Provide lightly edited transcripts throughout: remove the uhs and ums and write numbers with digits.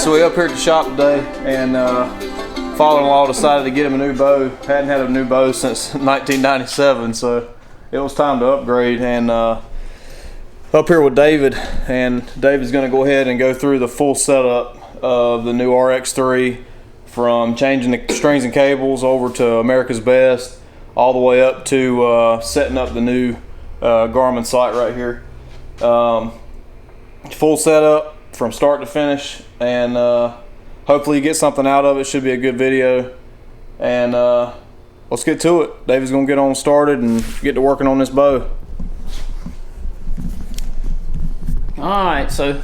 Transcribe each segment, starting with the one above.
so we up here at the shop today, and father-in-law decided to get him a new bow. Hadn't had a new bow since 1997, so it was time to upgrade. And up here with David, and David's going to go ahead and go through the full setup of the new RX3, from changing the strings and cables over to America's Best, all the way up to setting up the new Garmin sight right here. Full setup from start to finish, and hopefully you get something out of it. Should be a good video, and let's get to it. David's gonna get on started and get to working on this bow. Alright, so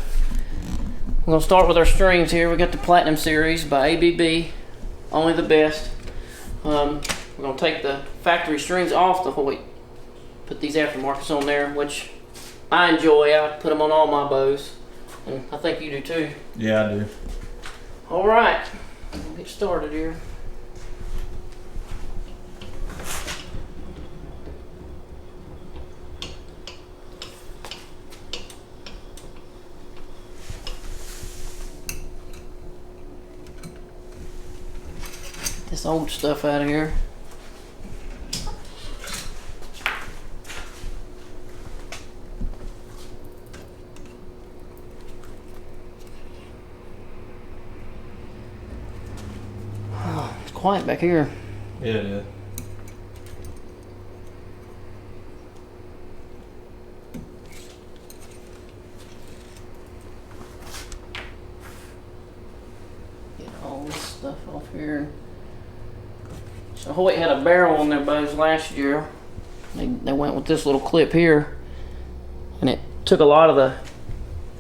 we're gonna start with our strings here. We got the Platinum Series by ABB, only the best. We're gonna take the factory strings off the HOYT, put these aftermarkets on there, which I enjoy. I put them on all my bows, and I think you do too. Yeah, I do. All right, we'll get started here. Get this old stuff out of here. Quiet back here. Yeah, it is. Get all this stuff off here. So HOYT had a barrel on their bows last year. They went with this little clip here, and it took a lot of the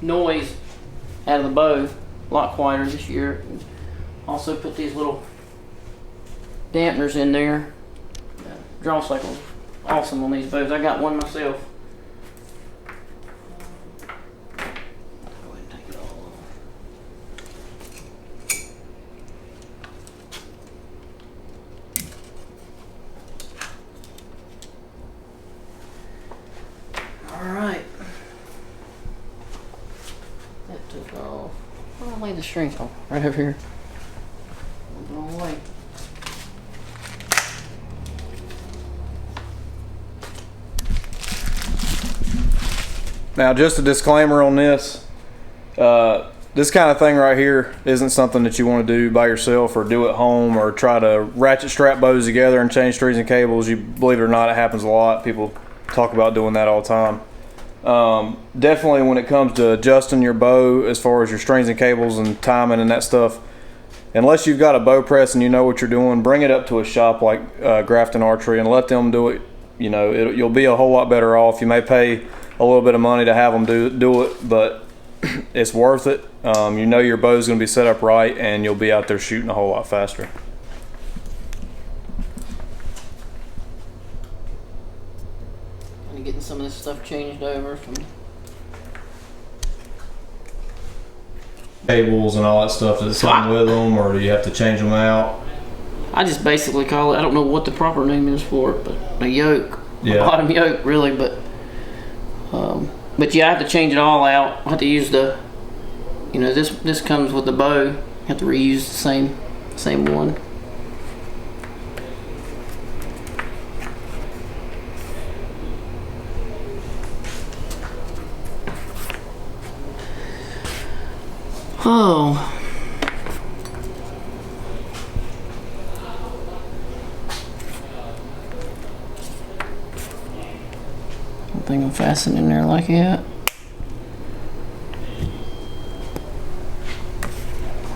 noise out of the bow. A lot quieter this year. Also put these little dampeners in there. Draw cycle's awesome on these bows. I got one myself. Go ahead and take it all off. Alright. That took off. I'll lay the strings on right over here. Wrong way. Now, just a disclaimer on this. This kind of thing right here isn't something that you want to do by yourself or do at home, or try to ratchet strap bows together and change strings and cables. You believe it or not, it happens a lot. People talk about doing that all the time. Definitely when it comes to adjusting your bow as far as your strings and cables and timing and that stuff, unless you've got a bow press and you know what you're doing, bring it up to a shop like Grafton Archery and let them do it. You know, you'll be a whole lot better off. You may pay a little bit of money to have them do it, but it's worth it. You know your bow's going to be set up right, and you'll be out there shooting a whole lot faster. I'm getting some of this stuff changed over from Cables and all that stuff that's coming with them, or do you have to change them out? I just basically call it, I don't know what the proper name is for it, but a yoke. Yeah. A bottom yoke, really, but yeah, I have to change it all out. I have to use the, you know, this comes with the bow. I have to reuse the same one. Oh. I don't think I'm fastened in there like that.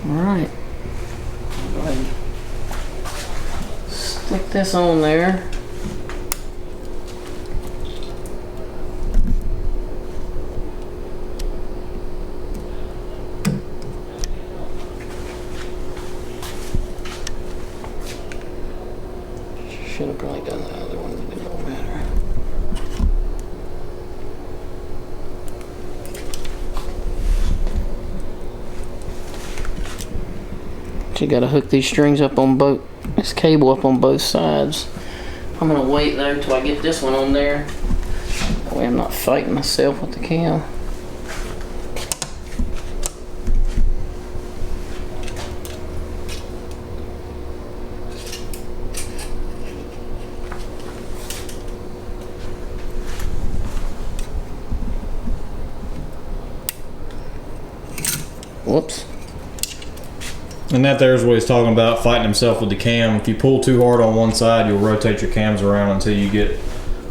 Alright. Go ahead and stick this on there. Should have probably done the other one, but it don't matter. You gotta hook these strings up on both, this cable up on both sides. I'm gonna wait though till I get this one on there. That way I'm not fighting myself with the cam. Whoops. And that there's what he's talking about, fighting himself with the cam. If you pull too hard on one side, you'll rotate your cams around until you get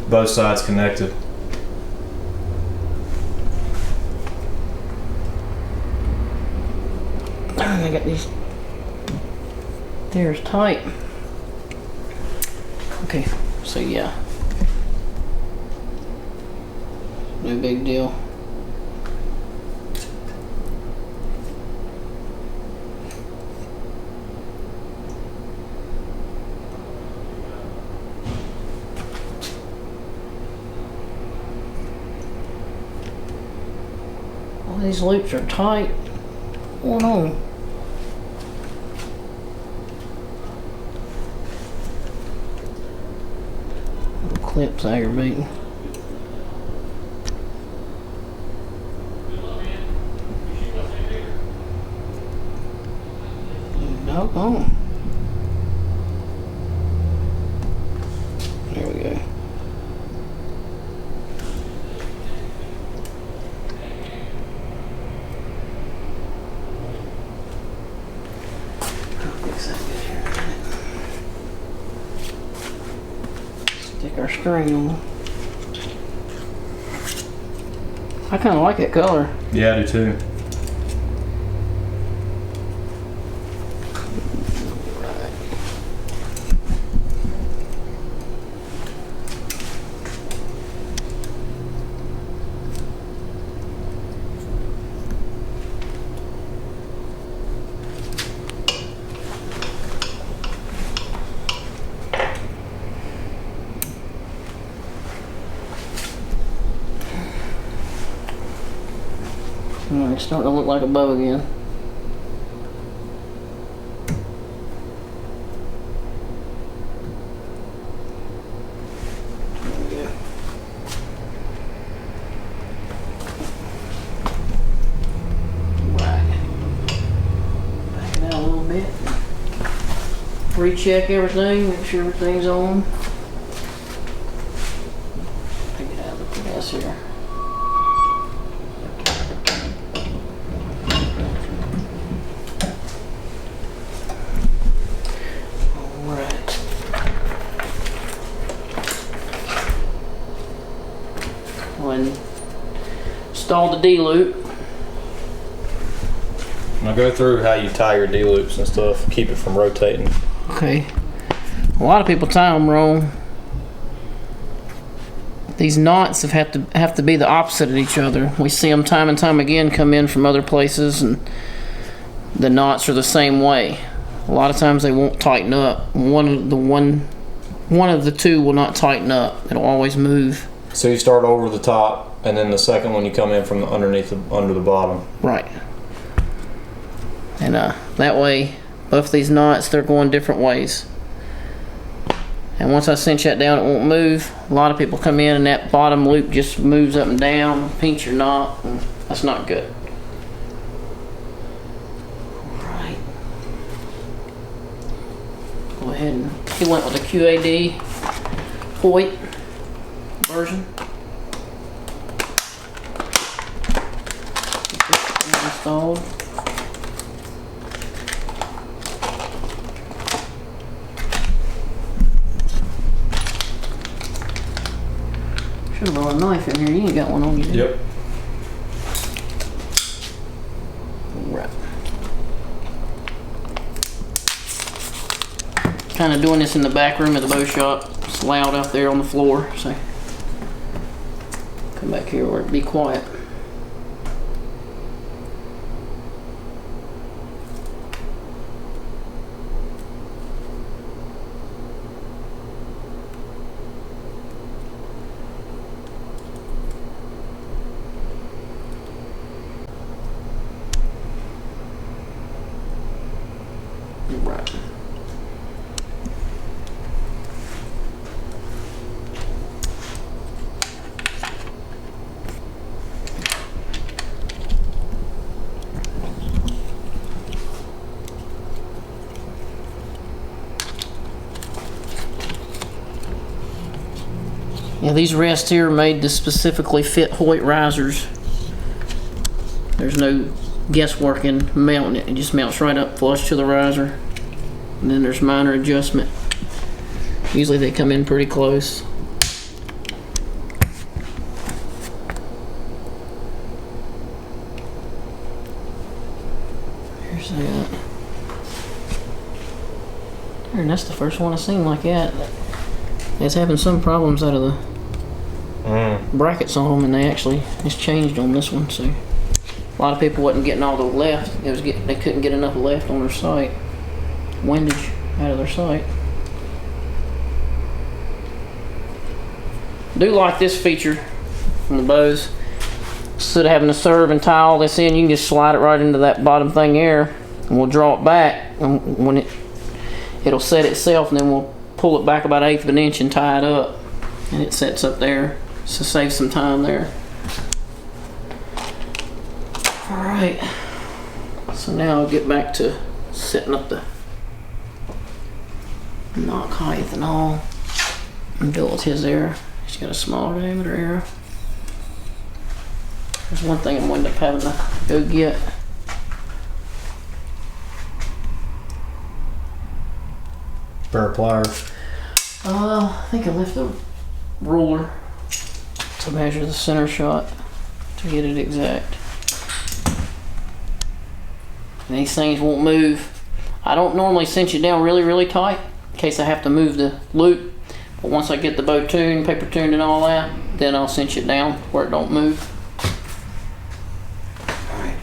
both sides connected. I got these there's tight. Okay, so yeah. No big deal. All these loops are tight. What's going on? Clips aggravating. Doggone. There we go. I'll fix that good here in a minute. Stick our string on. I kind of like that color. Yeah, I do too. It's starting to look like a bow again. There we go. Right. Back it out a little bit. Recheck everything, make sure everything's on. Take it out of the gas here. Install the D-loop. Now go through how you tie your D-loops and stuff. Keep it from rotating. Okay. A lot of people tie them wrong. These knots have to be the opposite of each other. We see them time and time again come in from other places, and the knots are the same way. A lot of times they won't tighten up. One of the two will not tighten up. It'll always move. So you start over the top, and then the second one you come in from the under the bottom. Right. And that way, both these knots, they're going different ways. And once I cinch that down, it won't move. A lot of people come in and that bottom loop just moves up and down, pinch your knot, and that's not good. Alright. Go ahead and he went with the QAD HOYT version. Get this installed. Should have brought a knife in here. You ain't got one on you. Yep. Right. Kind of doing this in the back room of the bow shop. It's loud out there on the floor, so come back here where it'd be quiet. Right. Yeah, these rests here are made to specifically fit HOYT risers. There's no guesswork in mounting it. It just mounts right up flush to the riser. And then there's minor adjustment. Usually they come in pretty close. Here's that. And that's the first one I've seen like that. It's having some problems out of the brackets on them, and they actually it's changed on this one. So a lot of people wasn't getting all the left. They couldn't get enough left on their sight, windage out of their sight. I do like this feature from the bows. Instead of having to serve and tie all this in, you can just slide it right into that bottom thing here, and we'll draw it back. And when it'll set itself, and then we'll pull it back about 1/8 of an inch and tie it up, and it sets up there. So save some time there. All right. So now I'll get back to setting up the knock height and all. And do it with his arrow. He's got a smaller diameter arrow. There's one thing I'm going to end up having to go get. Pair of pliers. I think I left the ruler to measure the center shot to get it exact. And these things won't move. I don't normally cinch it down really, really tight in case I have to move the loop. But once I get the bow tuned, paper tuned and all that, then I'll cinch it down where it don't move. Alright.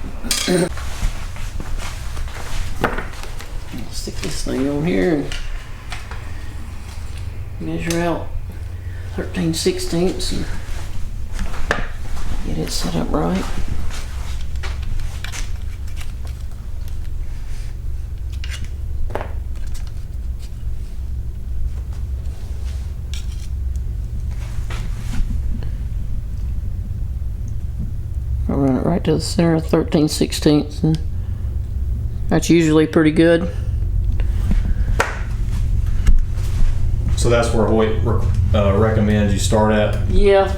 I'll stick this thing on here and measure out 13/16 and get it set up right. I'll run it right to the center of 13/16, and that's usually pretty good. So that's where Hoyt recommends you start at? Yeah,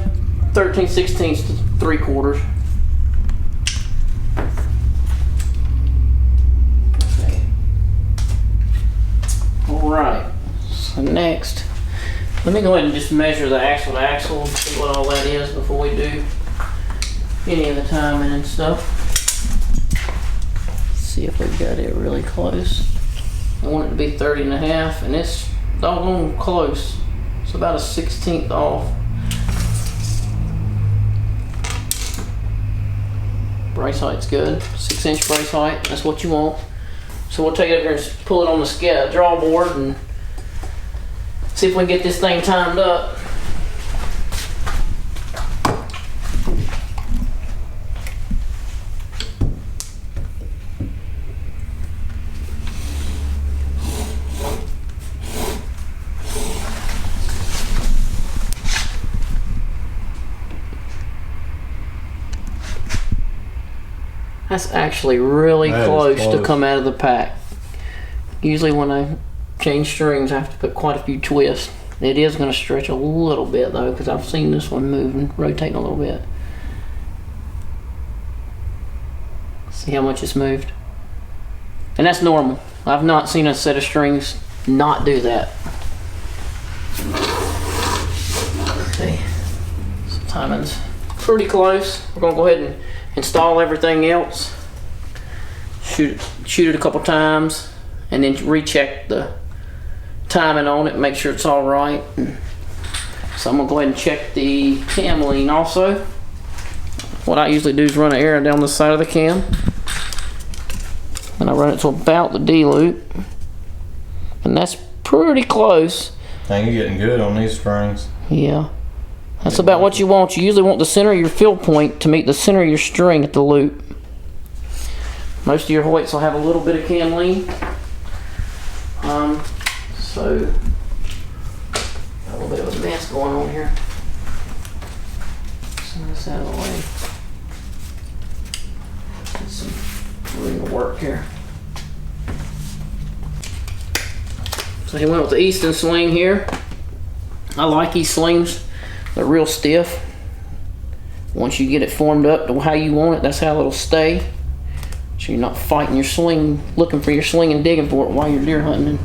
13/16 to 3/4. Okay. All right. So next, let me go ahead and just measure the axle to axle and see what all that is before we do any of the timing and stuff. See if we've got it really close. I want it to be 30.5, and it's doggone close. It's about a 1/16 off. Brace height's good. 6-inch brace height. That's what you want. So we'll take it up here and pull it on the draw board and see if we can get this thing timed up. That's actually really close to come out of the pack. Usually when I change strings, I have to put quite a few twists. It is going to stretch a little bit though, because I've seen this one moving, rotating a little bit. See how much it's moved? And that's normal. I've not seen a set of strings not do that. Okay, so timing's pretty close. We're going to go ahead and install everything else, shoot it a couple times, and then recheck the timing on it, make sure it's all right. So I'm gonna go ahead and check the cam lean also. What I usually do is run an arrow down the side of the cam, and I run it to about the D loop, and that's pretty close. Dang, you're getting good on these strings. Yeah. That's about what you want. You usually want the center of your fill point to meet the center of your string at the loop. Most of your Hoyts will have a little bit of cam lean. So, got a little bit of a mess going on here. Some of this out of the way. Get some room to work here. So he went with the Easton sling here. I like these slings. They're real stiff. Once you get it formed up to how you want it, that's how it'll stay. So you're not fighting your sling, looking for your sling and digging for it while you're deer hunting.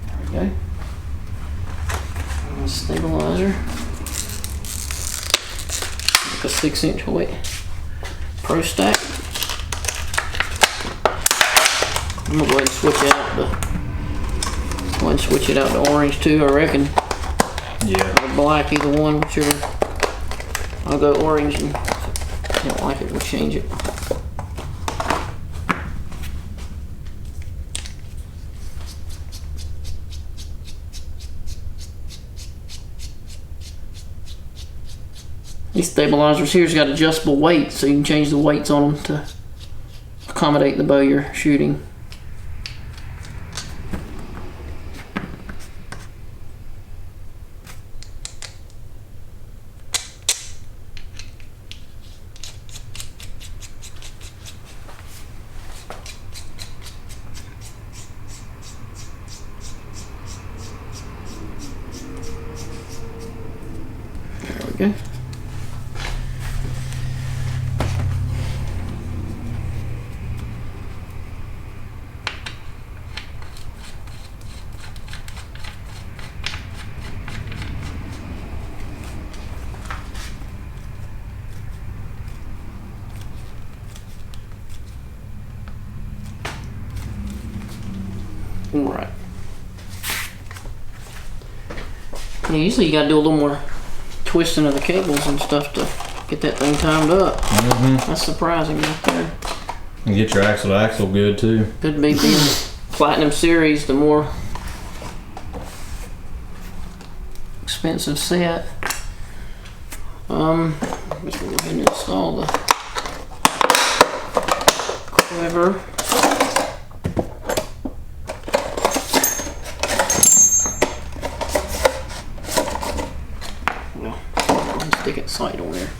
There we go. And stabilizer. Like a 6-inch Hoyt Pro Stack. I'm gonna go ahead and switch it out to orange too, I reckon. Yeah. Or black, either one, whichever. I'll go orange, and if you don't like it, we'll change it. These stabilizers here's got adjustable weights, so you can change the weights on them to accommodate the bow you're shooting. There we go. Right. Yeah, usually you gotta do a little more twisting of the cables and stuff to get that thing timed up. That's surprising right there. And get your axle to axle good too. Could be being Platinum Series, the more expensive set. I guess we'll go ahead and install the quiver. Stick it sight on there.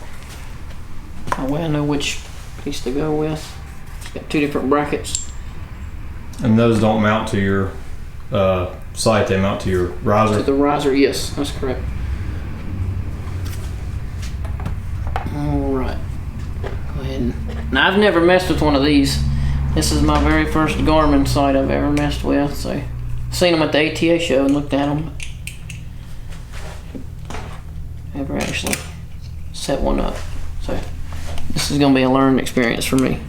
That way I know which piece to go with. Got two different brackets. And those don't mount to your sight, they mount to your riser? To the riser, yes, that's correct. Alright. Go ahead and... Now I've never messed with one of these. This is my very first Garmin sight I've ever messed with, so... Seen them at the ATA show and looked at them. Never actually set one up, so this is going to be a learning experience for me.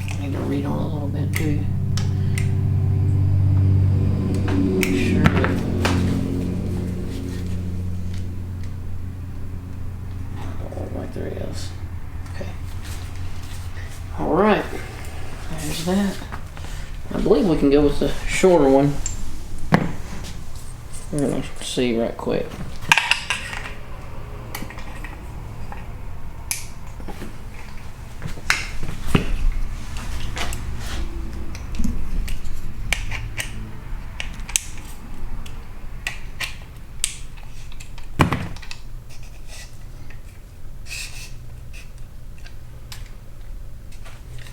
I need to read on a little bit too. There he is. Okay. Alright. There's that. I believe we can go with the shorter one. We're going to see right quick.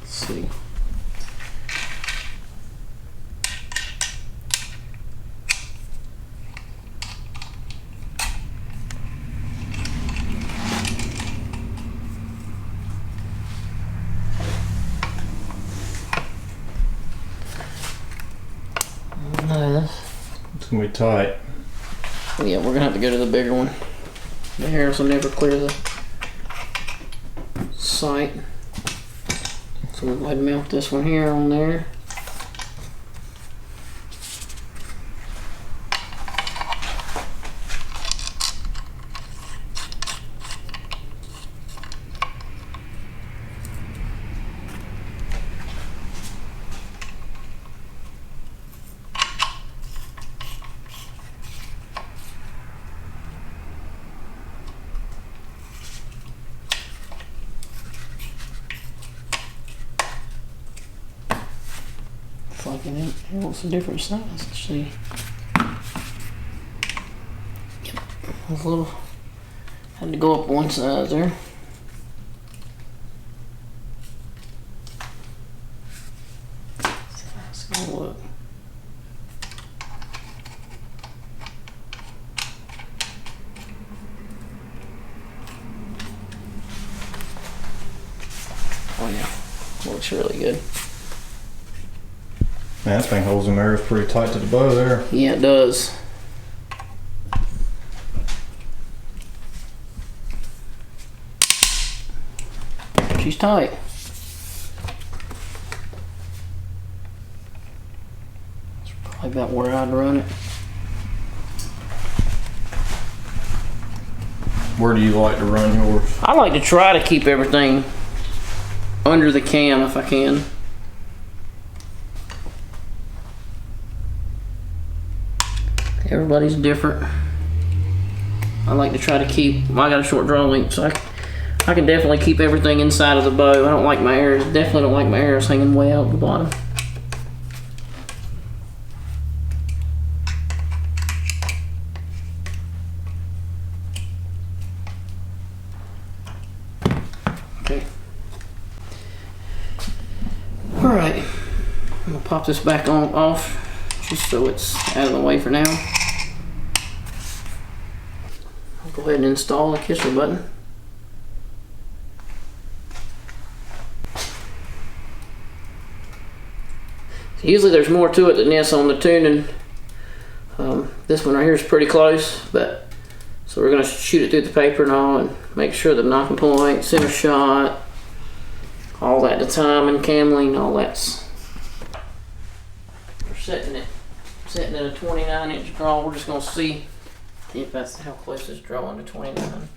See. No, it's gonna be tight. Yeah, we're gonna have to go to the bigger one. The hairs will never clear the sight. So we'll go ahead and mount this one here on there. Fucking it. What's a different size? Let's see. It's a little, had to go up one size there. Let's go look. Oh yeah, looks really good. Man, this thing holds the mirrors pretty tight to the bow there. Yeah, it does. She's tight. That's probably about where I'd run it. Where do you like to run yours? I like to try to keep everything under the cam if I can. Everybody's different. I like to try to keep, I got a short draw length, so I can definitely keep everything inside of the bow. I don't like my arrows, definitely don't like my arrows hanging way out the bottom. Okay. All right, I'm gonna pop this back on off just so it's out of the way for now. I'll go ahead and install the kisser button. Usually there's more to it than this on the tuning. This one right here is pretty close, but so we're gonna shoot it through the paper and all and make sure the knocking point, center shot, all that, the timing, cameling, all that's. We're setting at a 29-inch draw. We're just gonna see if that's how close it's drawing to 29.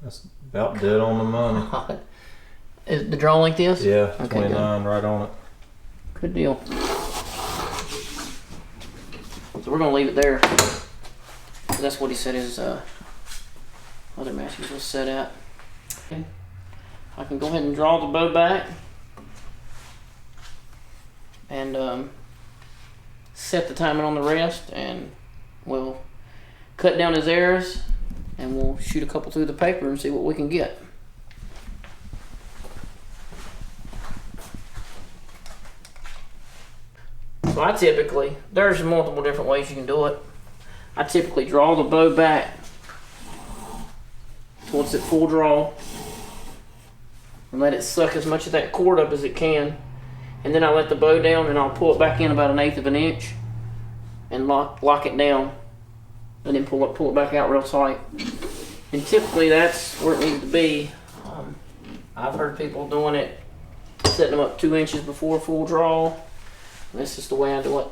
That's about dead on the money. Is the draw like this? Yeah, Okay, 29 right on it. Good deal. So we're gonna leave it there. That's what he said his other matches was set at. Okay. I can go ahead and draw the bow back and set the timing on the rest, and we'll cut down his arrows and we'll shoot a couple through the paper and see what we can get. So I typically, there's multiple different ways you can do it. I typically draw the bow back towards it full draw and let it suck as much of that cord up as it can, and then I let the bow down and I'll pull it back in about 1/8 of an inch and lock it down, and then pull it back out real tight. And typically that's where it needs to be. I've heard people doing it, setting them up 2 inches before full draw. This is the way I do it.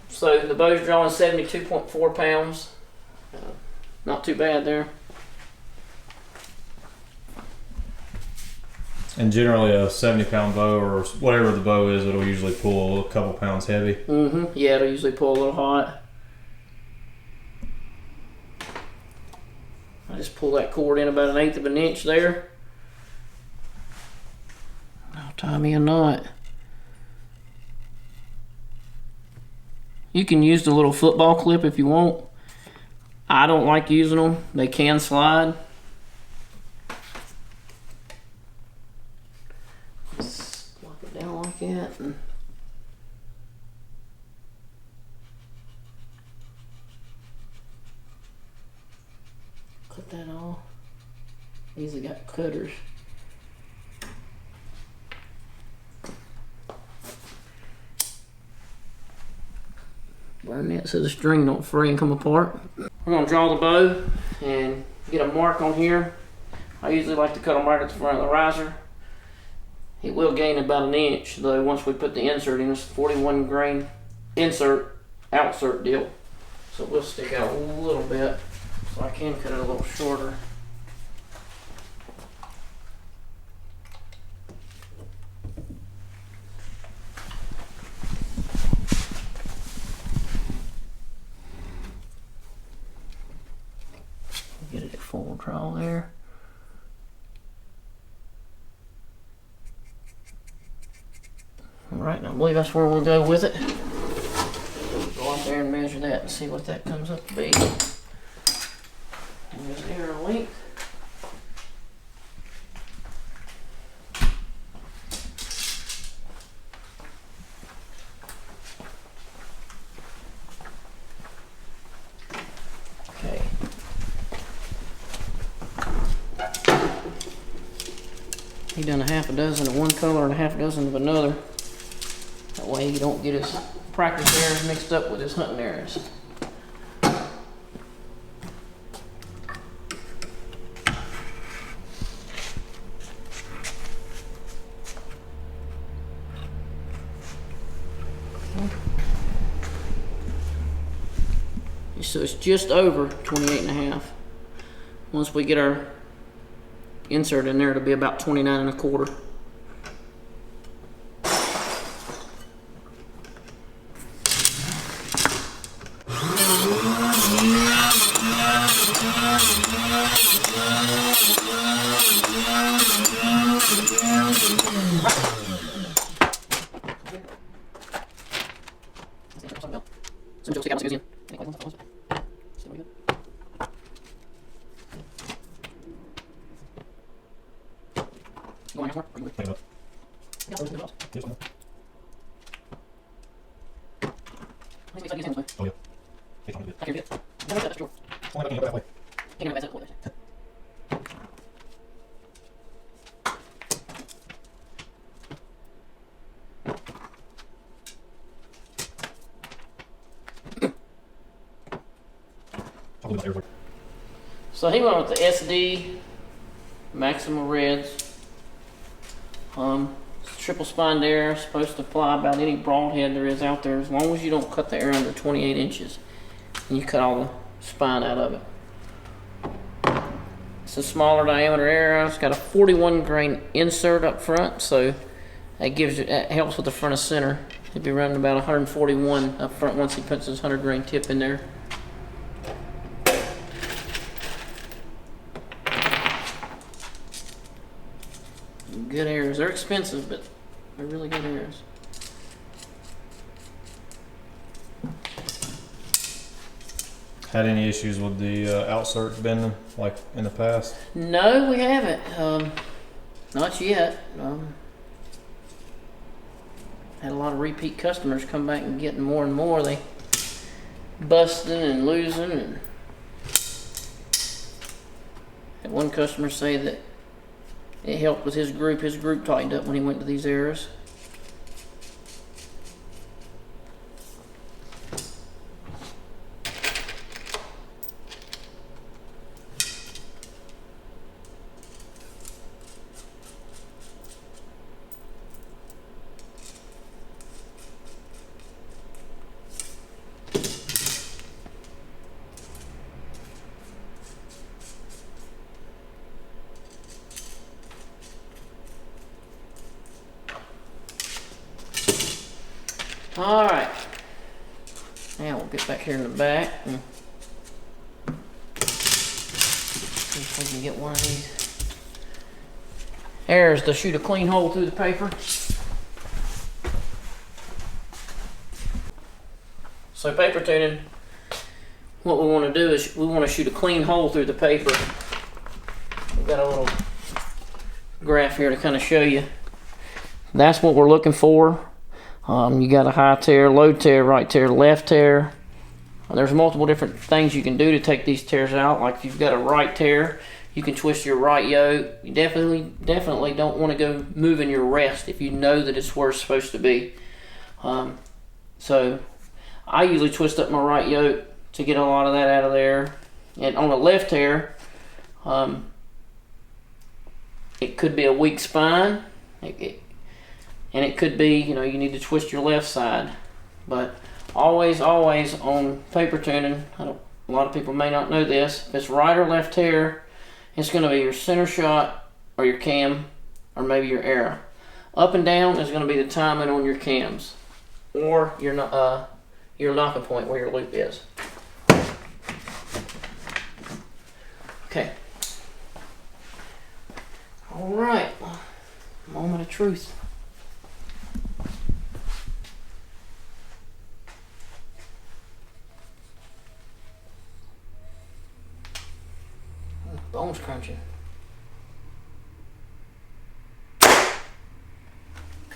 So the bow's drawing 72.4 pounds. Not too bad there. And generally a 70-pound bow or whatever the bow is, it'll usually pull a couple pounds heavy. Mm-hmm. Yeah, it'll usually pull a little hot. I just pull that cord in about 1/8 of an inch there. I'll tie me a knot. You can use the little football clip if you want. I don't like using them. They can slide. Just lock it down like that. And cut that off. These have got cutters. Burn that so the string don't fray and come apart. We're gonna draw the bow and get a mark on here. I usually like to cut them right at the front of the riser. It will gain about 1 inch though once we put the insert in. It's 41 grain insert, outsert deal. So it will stick out a little bit. So I can cut it a little shorter. Get it at full draw there. Alright, I believe that's where we'll go with it. Go out there and measure that and see what that comes up to be. And there's arrow length. Okay. He done a half a dozen of one color and a half a dozen of another. That way you don't get his practice errors mixed up with his hunting errors. So it's just over 28 and a half. Once we get our insert in there, it'll be about 29 and a quarter. So he went with the SD Maxima Reds. Triple spined arrow, supposed to fly about any broadhead there is out there, as long as you don't cut the arrow under 28 inches. And you cut all the spine out of it. It's a smaller diameter arrow. It's got a 41 grain insert up front, so that helps with the front of center. He'd be running about 141 up front once he puts his 100 grain tip in there. Good arrows. They're expensive, but they're really good arrows. Had any issues with the outsert bending like in the past? No, we haven't. Not yet. Had a lot of repeat customers come back and getting more and more. They busting and losing, and had one customer say that it helped with his group. His group tightened up when he went to these arrows. All right, now we'll get back here in the back and see if we can get one of these arrows to shoot a clean hole through the paper. So paper tuning, what we want to do is we want to shoot a clean hole through the paper. We've got a little graph here to kind of show you. That's what we're looking for. You got a high tear, low tear, right tear, left tear. There's multiple different things you can do to take these tears out. Like if you've got a right tear, you can twist your right yoke. You definitely don't want to go moving your rest if you know that it's where it's supposed to be. So I usually twist up my right yoke to get a lot of that out of there. And on a left tear, it could be a weak spine. And it could be, you need to twist your left side. But always on paper tuning, a lot of people may not know this, if it's right or left tear, it's going to be your center shot or your cam or maybe your arrow. Up and down is going to be the timing on your cams or your knocking point where your loop is. Okay. All right. Moment of truth.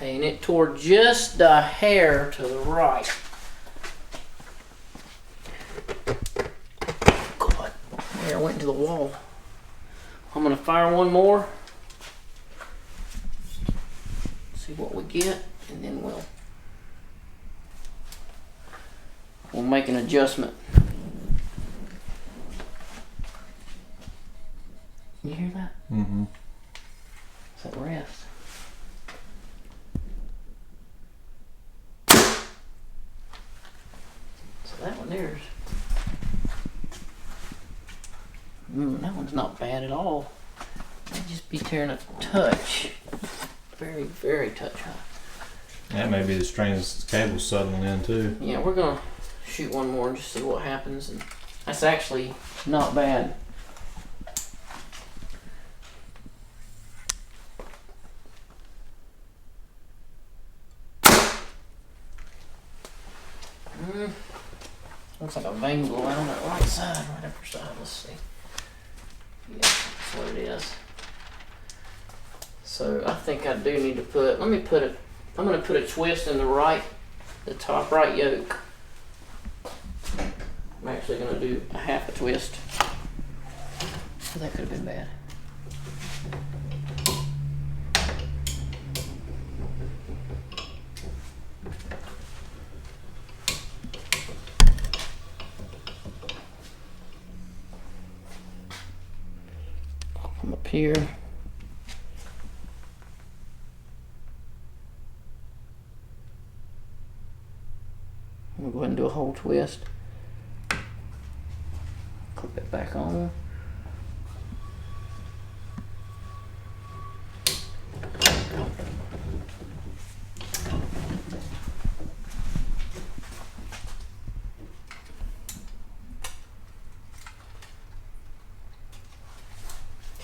Okay, and it tore just a hair to the right. God, there I went into the wall. I'm gonna fire one more. See what we get, and then we'll make an adjustment. You hear that? Mm-hmm. It's that rest. So that one there's. That one's not bad at all. Might just be tearing a touch. Very, very touch high. That may be the strings the cable's settling in too. Yeah, we're gonna shoot one more and just see what happens. And that's actually not bad. Looks like a vein blew out on that right side, right upper side. Let's see. Yeah, that's what it is. So I think I do need to put, I'm gonna put a twist in the top right yoke. I'm actually gonna do a half a twist. So that could have been bad. From up here. I'm gonna go ahead and do a whole twist. Clip it back on.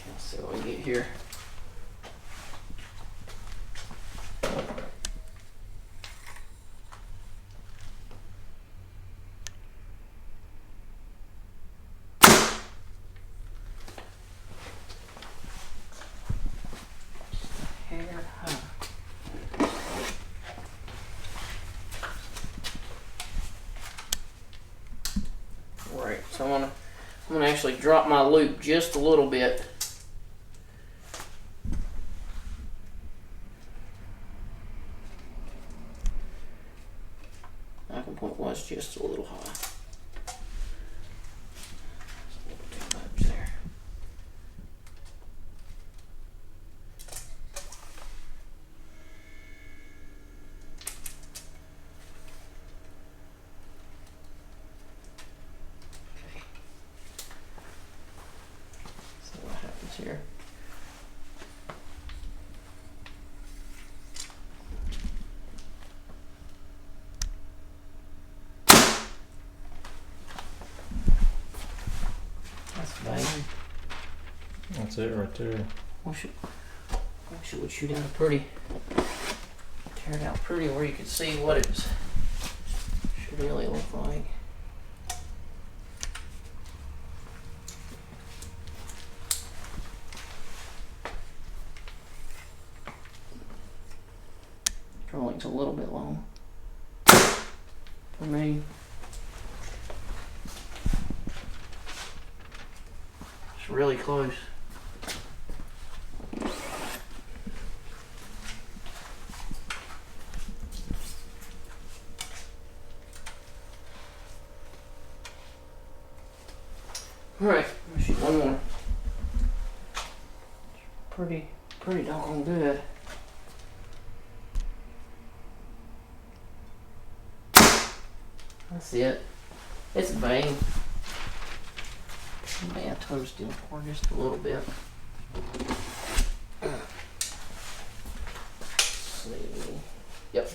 Let's see what we get here. Right, so I'm gonna actually drop my loop just a little bit. Knocking point was just a little high. It's a little too much there. See what happens here. That's fine. That's it right there. Actually would shoot out a pretty, tear it out pretty where you can see what it should really look like. Drawing's a little bit long for me. It's really close. All right, I'm gonna shoot one more. Pretty doggone good. That's it. It's a bang. May I toast him for just a little bit. Let's see. Yep.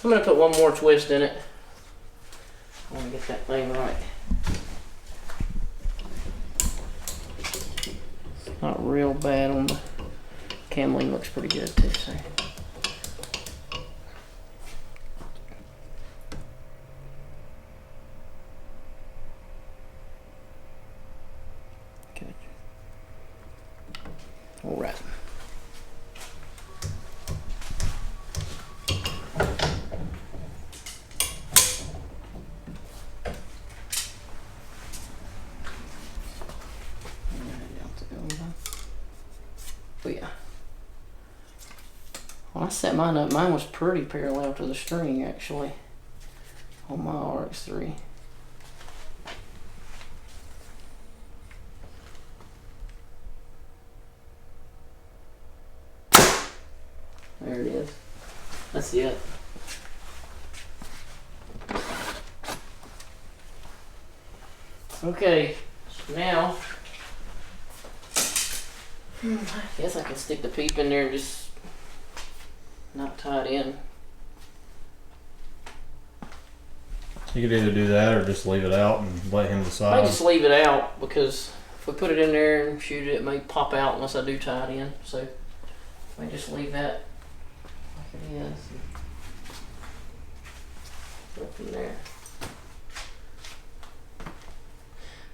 I'm gonna put one more twist in it. I want to get that thing right. It's not real bad on the cameling. Looks pretty good too. So. Good. All right. When I set mine up, mine was pretty parallel to the string actually on my RX3. There it is. That's it. Okay, so now I guess I can stick the peep in there and just not tie it in. You could either do that or just leave it out and let him I decide. just leave it out because if we put it in there and shoot it, it may pop out unless I do tie it in. So I just leave that like it is. Go from there.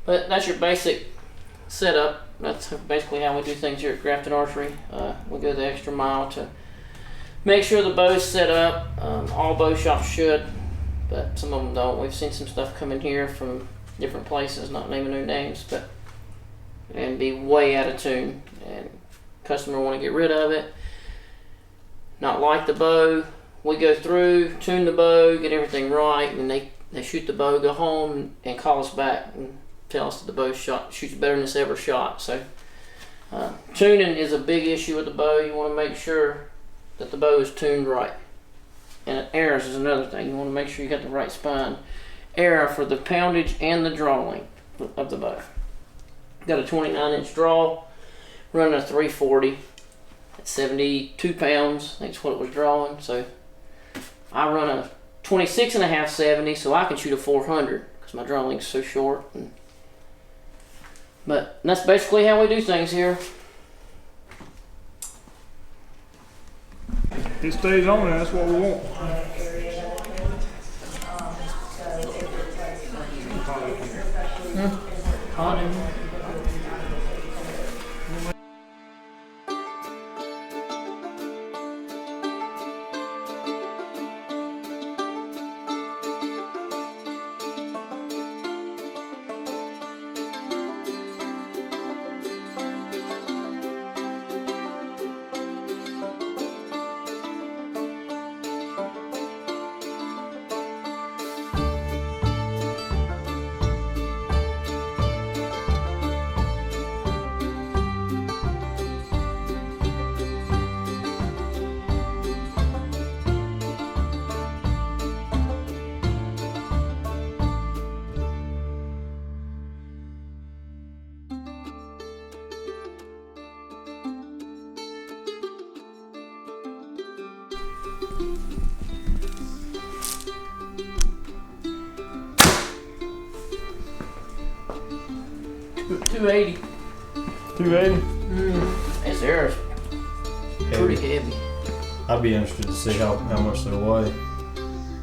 But that's your basic setup. That's basically how we do things here at Grafton Archery. We go the extra mile to make sure the bow's set up. All bow shops should, but some of them don't. We've seen some stuff come in here from different places, not naming no names, but and be way out of tune. And customer want to get rid of it, not like the bow. We go through, tune the bow, get everything right, and they shoot the bow, go home, and call us back and tell us that the bow shoots better than it's ever shot. So tuning is a big issue with the bow. You want to make sure that the bow is tuned right. And arrows is another thing. You want to make sure you got the right spine arrow for the poundage and the draw length of the bow. Got a 29-inch draw, running a 340 at 72 pounds. I think that's what it was drawing. So I run a 26.5 70, so I can shoot a 400 because my draw length's so short. But that's basically how we do things here. It stays on there, that's what we want. Cotton. $280. 280. This arrow's pretty heavy. I'd be interested to see how much they weigh.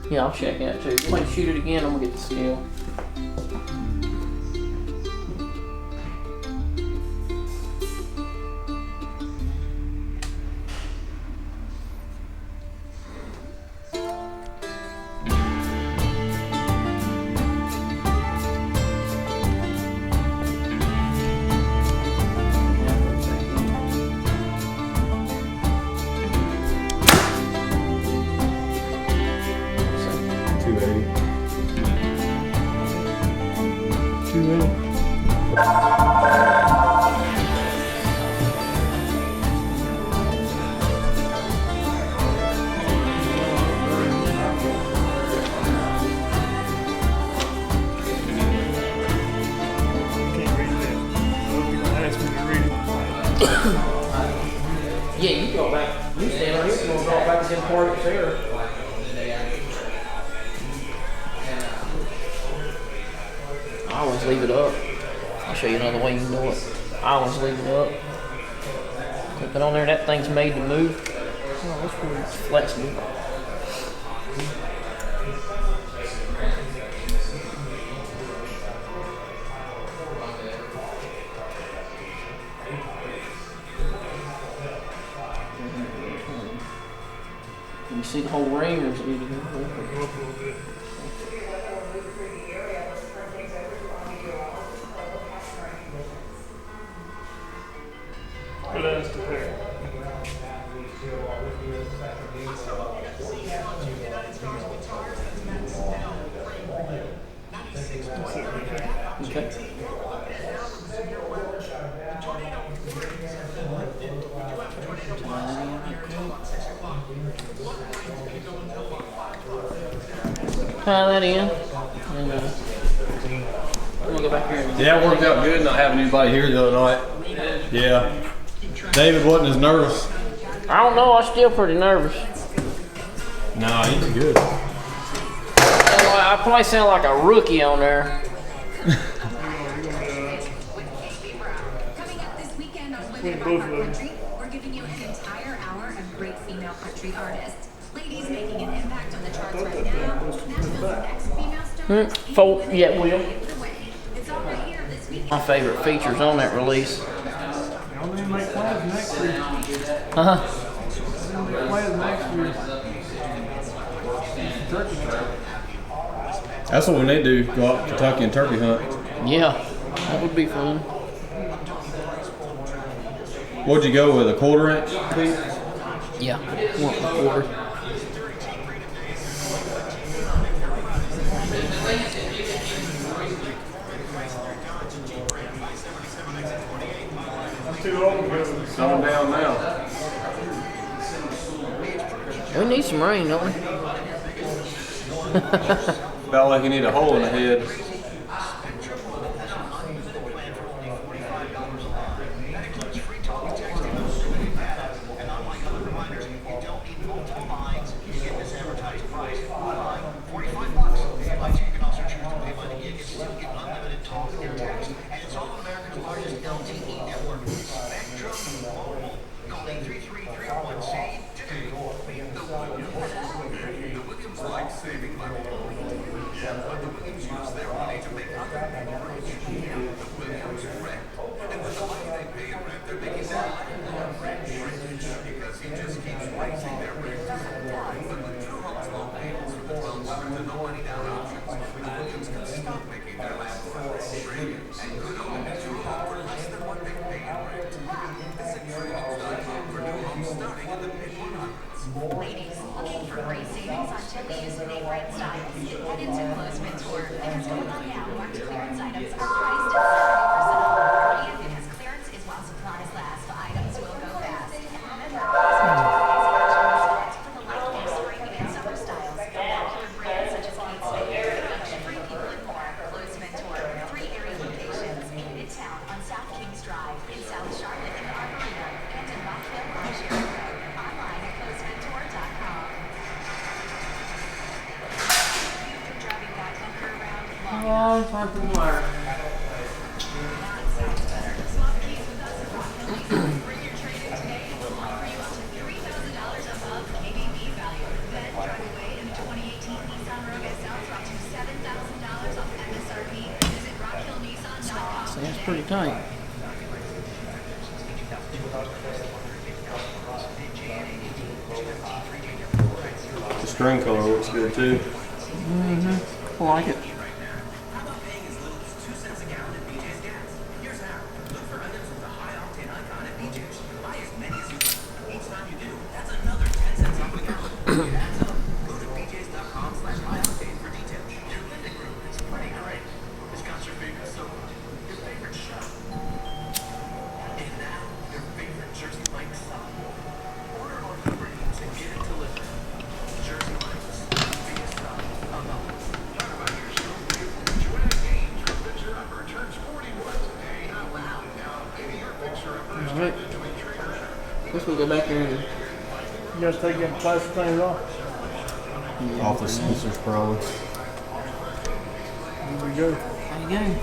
Yeah, I'll check that too. When I shoot it again, I'm gonna get the scale. Yeah, you go back. You stand right here, we'll go back to the part there. I always leave it up. I'll show you another way you can do it. I always leave it up. Keep it on there, that thing's made to move. Oh, that's pretty flexible. Can you see the whole ring, or is it need to go up a little bit? Good as to pair. Okay. Tie that in. And, I'm gonna go back here and Yeah, it worked out good not having anybody here the other night. Yeah. David wasn't as nervous. I don't know, I'm still pretty nervous. Nah, he's good. I probably sound like a rookie on there. Coming up this weekend on Women Rock Our Country, we're giving you an entire hour of great female country artists. Ladies making an impact on the charts right now. Nashville's next female star. Yeah, Will. It's all right here this weekend. My favorite features on that release. Y'all need to make plans next year. Uh-huh. Make plans next year. Turkey trap. That's what we need to do, go out to Kentucky and turkey hunt. Yeah, that would be fun. What'd you go with, a 1/4 inch? Yeah, 1/4. I'm too old to go. Coming down now. We need some rain, don't we? About like you need a hole in the head. Ladies, looking for great savings on Tilly's favorite styles. Head into Clothes Mentor because right now, marked clearance items are priced at 70% off. And because clearance is while supplies last, items will go fast. And remember, Clothes Mentor is your choice for the lightning, spring, and summer styles. Popular brands such as Kate Spade, Free People, and more. Clothes Mentor, 3 area locations in Midtown on South Kings Drive, in South Charlotte in the Arboretum, and in Rockville on Sheridan Road. Online at clothesmentor.com. You're driving that bunker around long Oh, it's hard to wire. Swap keys with us at Rockville. Bring your trade in today and we'll offer you up to $3,000 above KBB value. Then drive away in the 2018 Nissan Rogue SL for up to $7,000 off MSRP. Visit RockHillNissan.com. See, it's pretty tight. The string color looks good too. I like it. Alright. Guess we'll go back here and You guys take them plastic things off. Off the sensors probably. Here we go. there you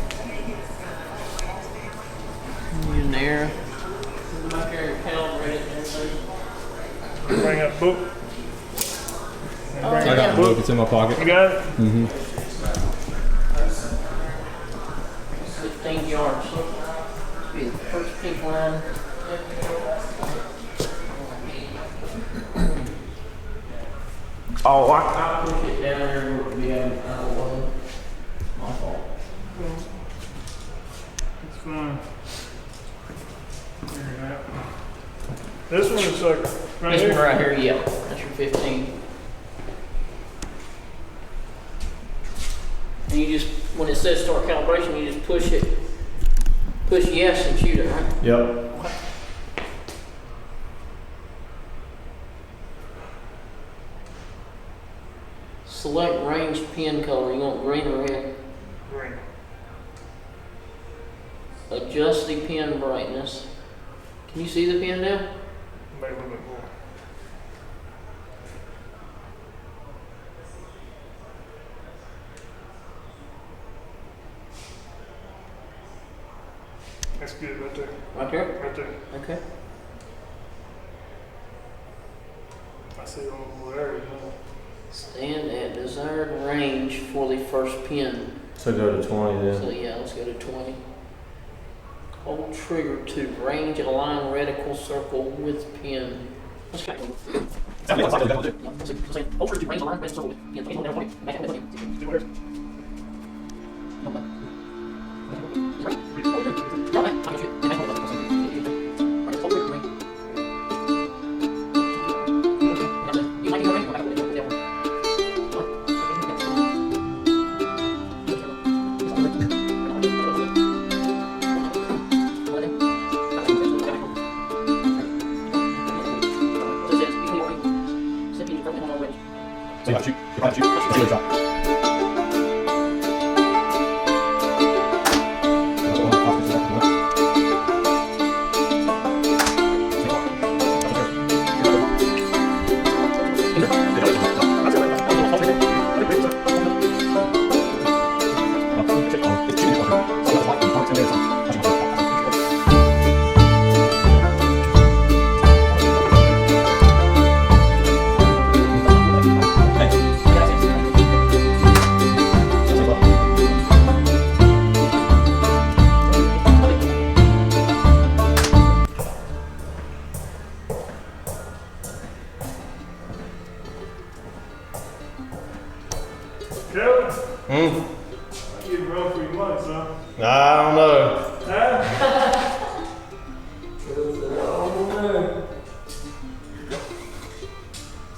go. Use an air. Go back here and calibrate it and everything. Bring that book. And Oh, bring yeah. I got the book, it's in my pocket. You got it? 15 yards. Be the first peak line. Oh, I pushed it down there. Yeah, I wasn't. My fault. It's fine. Figure it out. This one is sucker. Right This here? one right here, yeah, that's your 15. And you just, when it says start calibration, you just push yes and shoot it, right? Yep. Select range pin color. You want green or red? Green. Adjust the pin brightness. Can you see the pin now? Maybe a little bit more. That's good right there. Right there? Right there. Okay. I see it on the area now. Stand at desired range for the first pin. So go to 20 then. So yeah, let's go to 20. Hold trigger to range align reticle circle with pin. Let's go. Hold trigger to range align reticle circle with pin. Do whatever. So you have to shoot. You have to shoot. See the shot. Kevin, Hmm. you can run for your money, son. I don't know. Huh?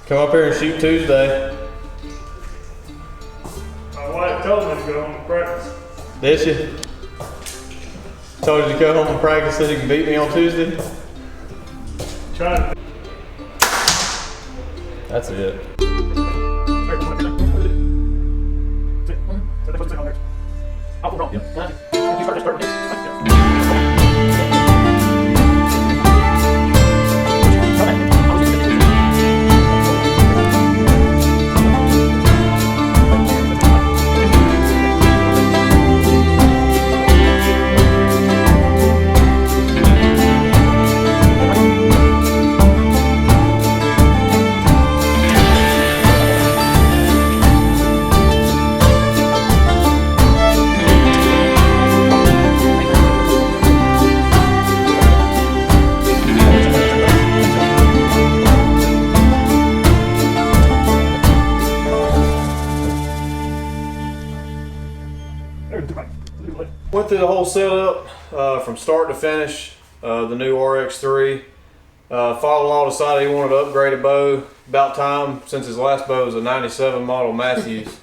Come up here and shoot Tuesday. My wife told me to go home and practice. Did she? Told you to go home and practice so you can beat me on Tuesday? Trying to. That's it. Went through the whole setup from start to finish, the new RX3. Father-in-law decided he wanted to upgrade a bow. About time, since his last bow was a 97 model Matthews.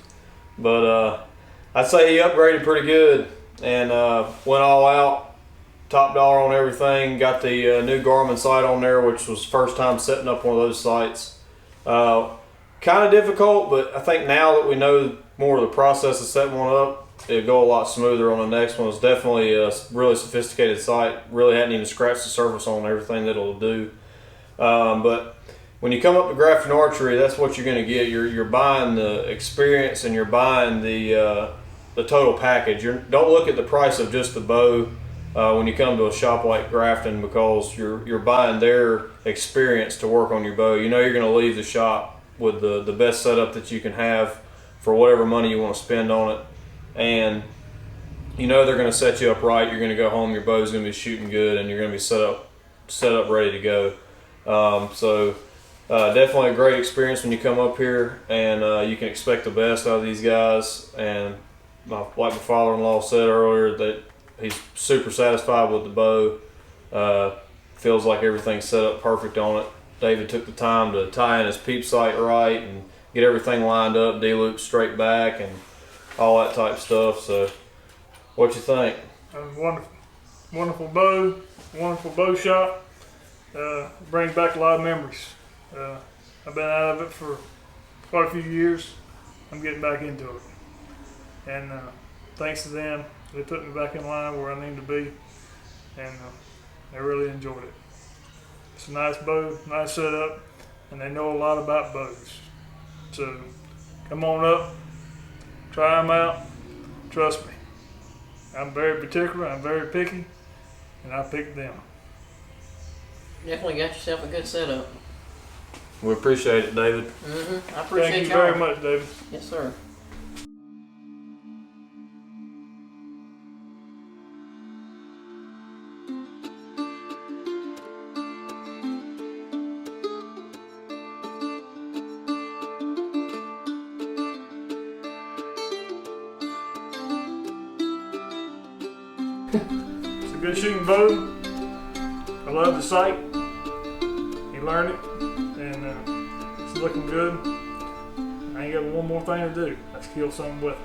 But I'd say he upgraded pretty good and went all out, top dollar on everything. Got the new Garmin sight on there, which was first time setting up one of those sights. Kind of difficult, but I think now that we know more of the process of setting one up, it'll go a lot smoother on the next one. It's definitely a really sophisticated sight. Really hadn't even scratched the surface on everything that it'll do. But when you come up to Grafton Archery, that's what you're going to get. You're buying the experience and you're buying the total package. Don't look at the price of just the bow when you come to a shop like Grafton, because you're buying their experience to work on your bow. You know you're going to leave the shop with the best setup that you can have for whatever money you want to spend on it. And you know they're going to set you up right. You're going to go home, your bow's going to be shooting good, and you're going to be set up ready to go. So definitely a great experience when you come up here, and you can expect the best out of these guys. And like my father-in-law said earlier, that he's super satisfied with the bow. Feels like everything's set up perfect on it, David took the time to tie in his peep sight right and get everything lined up, D-loop straight back and all that type of stuff. So what you think? Wonderful, wonderful bow shop. Brings back a lot of memories. I've been out of it for quite a few years. I'm getting back into it, and thanks to them, they put me back in line where I need to be, and I really enjoyed it. It's a nice bow, nice setup, and they know a lot about bows. So come on up, try them out. Trust me, I'm very particular, I'm very picky, and I picked them. Definitely got yourself a good setup. We appreciate it, David. I appreciate Thank you y'all. very much, David. Yes, sir. It's a good shooting bow. I love the sight. You learn it, and it's looking good. I ain't got one more thing to do. Let's kill something with it.